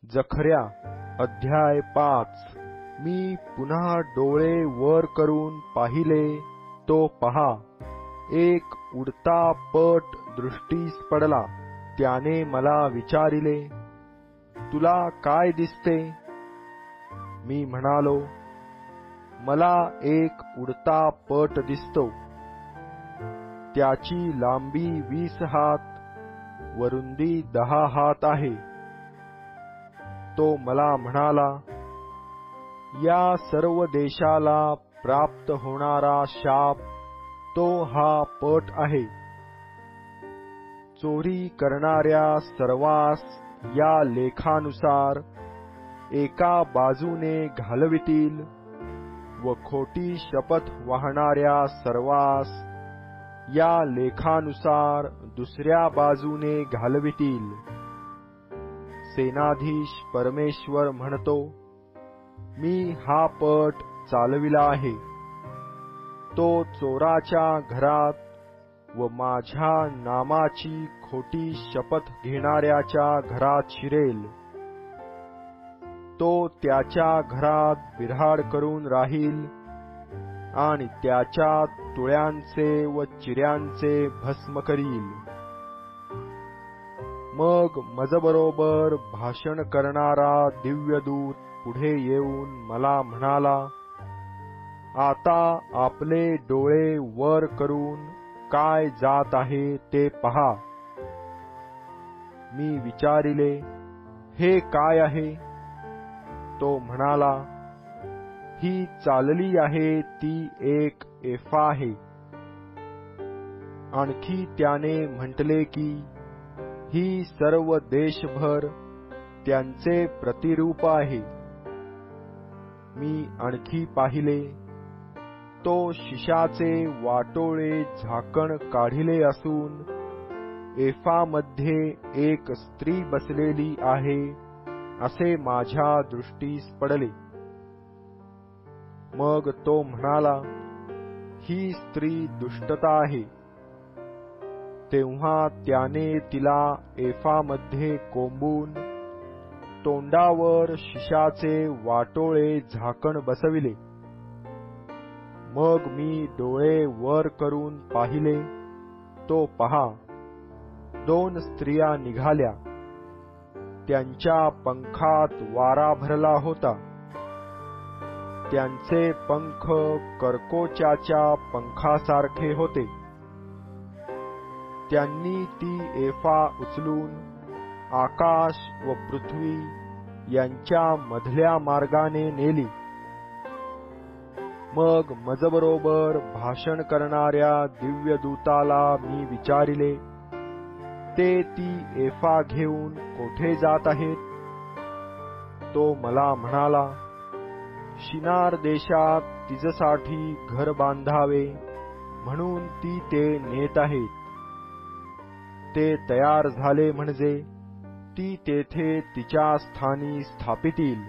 जखर्या अध्याय 5। मी पुन्हा डोळे वर करून पाहिले तो पहा, एक उडता पट दृष्टीस पडला। त्याने मला विचारिले, तुला काय दिसते? मी म्हणालो, मला एक उडता पट दिसतो। त्याची लांबी 20 हात व रुंदी 10 हात आहे। तो मला म्हणाला, या सर्व देशाला प्राप्त होणारा शाप तो हा पट आहे। चोरी करणाऱ्या सर्वांस या लेखानुसार एका बाजूने घालवितील व खोटी शपथ वाहणाऱ्या सर्वांस या लेखानुसार दुसऱ्या बाजूने घालवितील। सेनाधीश परमेश्वर म्हणतो, मी हा पट चालविला आहे। तो चोराच्या घरात व माझ्या नामाची खोटी शपथ घेणाऱ्याच्या घरात शिरेल। तो त्याच्या घरात बिऱ्हाड करून राहील आणि त्याच्या तुळ्यांचे व चिऱ्यांचे भस्म करील। मग मजबरोबर भाषण करणारा दिव्यदूत पुढे येऊन मला म्हणाला, आता आपले डोळे वर करून काय जात आहे ते पहा। मी विचारिले, हे काय आहे? तो म्हणाला, ही चालली आहे ती एक एफा आहे। आणखी त्याने म्हटले की ही सर्व देशभर त्यांचे प्रतिरूप आहे। मी आणखी पाहिले, तो शिशाचे वाटोळे झाकण काढिले असून एफामध्ये एक स्त्री बसलेली आहे असे माझ्या दृष्टीस पडले। मग तो म्हणाला, ही स्त्री दुष्टता आहे। तेव्हा त्याने तिला एफामध्ये कोंबून तोंडावर शिशाचे वाटोळे झाकण बसविले। मग मी डोळे वर करून पाहिले तो पहा, 2 स्त्रिया निघाल्या। त्यांच्या पंखात वारा भरला होता। त्यांचे पंख करकोचाच्या पंखासारखे होते। त्यांनी ती एफा उचलून आकाश व पृथ्वी यांच्या मधल्या मार्गाने नेली। मग मजबरोबर भाषण करणाऱ्या दिव्यदूताला मी विचारिले, ते ती एफा घेऊन कोठे जात आहेत? तो मला म्हणाला, शिनार देशात तिच्यासाठी घर बांधावे म्हणून ती ते नेत आहेत। ते तयार झाले म्हणजे ती तेथे तिच्या स्थानी स्थापितील।